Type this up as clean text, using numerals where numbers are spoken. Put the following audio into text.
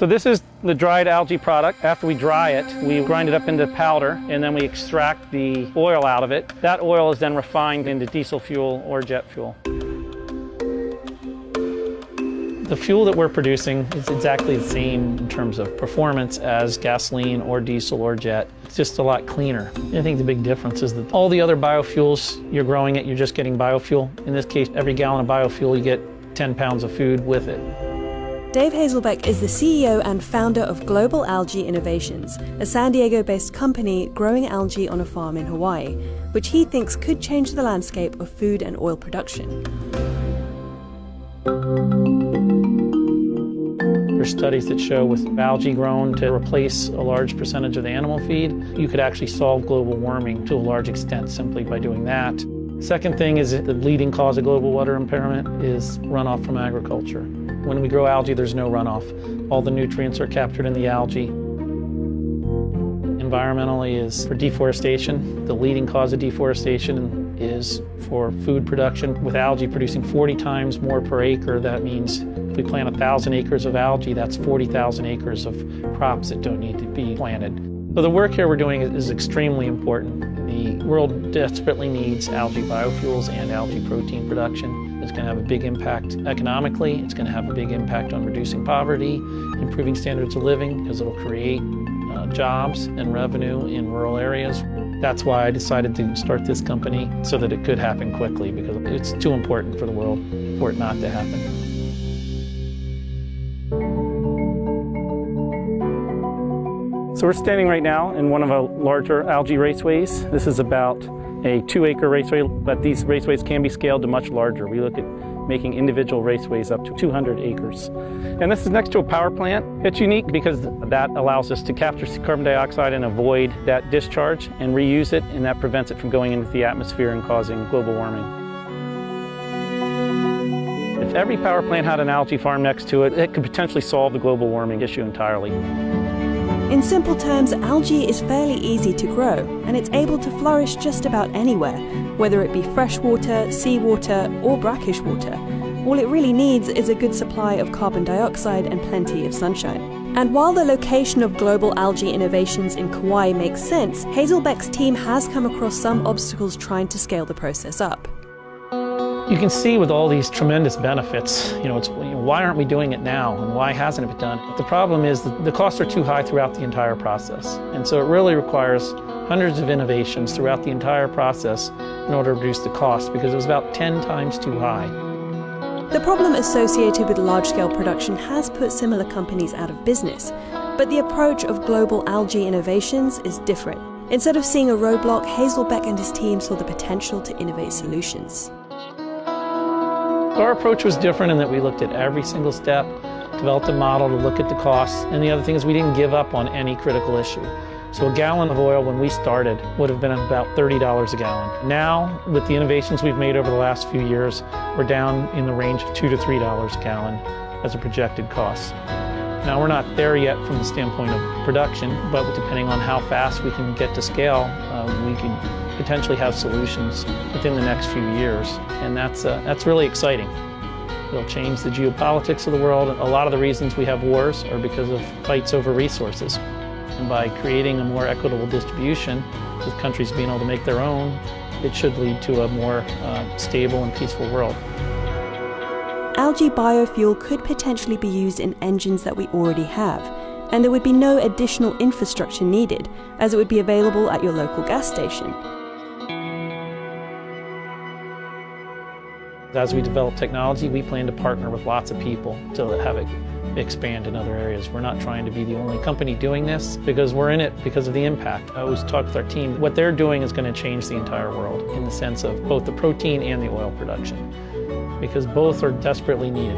So this is the dried algae product. After we dry it, we grind it up into powder, and then we extract the oil out of it. That oil is then refined into diesel fuel or jet fuel. The fuel that we're producing is exactly the same in terms of performance as gasoline or diesel or jet. It's just a lot cleaner. I think the big difference is that all the other biofuels, you're growing it, you're just getting biofuel. In this case, every gallon of biofuel, you get 10 pounds of food with it. Dave Hazelbeck is the CEO and founder of Global Algae Innovations, a San Diego-based company growing algae on a farm in Hawaii, which he thinks could change the landscape of food and oil production. There's studies that show with algae grown to replace a large percentage of the animal feed, you could actually solve global warming to a large extent simply by doing that. Second thing is that the leading cause of global water impairment is runoff from agriculture. When we grow algae, there's no runoff. All the nutrients are captured in the algae. Environmentally is for deforestation. The leading cause of deforestation is for food production. With algae producing 40 times more per acre, that means if we plant 1,000 acres of algae, that's 40,000 acres of crops that don't need to be planted. So the work here we're doing is extremely important. The world desperately needs algae biofuels and algae protein production. It's going to have a big impact economically. It's going to have a big impact on reducing poverty, improving standards of living, because it'll create jobs and revenue in rural areas. That's why I decided to start this company, so that it could happen quickly, because it's too important for the world for it not to happen. So we're standing right now in one of our larger algae raceways. This is about a 2-acre raceway, but these raceways can be scaled to much larger. We look at making individual raceways up to 200 acres. And this is next to a power plant. It's unique because that allows us to capture carbon dioxide and avoid that discharge and reuse it, and that prevents it from going into the atmosphere and causing global warming. If every power plant had an algae farm next to it, it could potentially solve the global warming issue entirely. In simple terms, algae is fairly easy to grow, and it's able to flourish just about anywhere, whether it be freshwater, seawater, or brackish water. All it really needs is a good supply of carbon dioxide and plenty of sunshine. And while the location of Global Algae Innovations in Kauai makes sense, Hazelbeck's team has come across some obstacles trying to scale the process up. You can see with all these tremendous benefits, why aren't we doing it now, and why hasn't it been done? The problem is that the costs are too high throughout the entire process. And so it really requires hundreds of innovations throughout the entire process in order to reduce the cost, because it was about 10 times too high. The problem associated with large-scale production has put similar companies out of business, but the approach of Global Algae Innovations is different. Instead of seeing a roadblock, Hazelbeck and his team saw the potential to innovate solutions. Our approach was different in that we looked at every single step, developed a model to look at the costs, and the other thing is we didn't give up on any critical issue. So a gallon of oil when we started would have been about $30 a gallon. Now, with the innovations we've made over the last few years, we're down in the range of $2 to $3 a gallon as a projected cost. Now, we're not there yet from the standpoint of production, but depending on how fast we can get to scale, we can potentially have solutions within the next few years, and that's really exciting. It'll change the geopolitics of the world. A lot of the reasons we have wars are because of fights over resources. And by creating a more equitable distribution, with countries being able to make their own, it should lead to a more stable and peaceful world. Algae biofuel could potentially be used in engines that we already have, and there would be no additional infrastructure needed, as it would be available at your local gas station. As we develop technology, we plan to partner with lots of people to have it expand in other areas. We're not trying to be the only company doing this, because we're in it because of the impact. I always talk with our team, what they're doing is going to change the entire world in the sense of both the protein and the oil production, because both are desperately needed.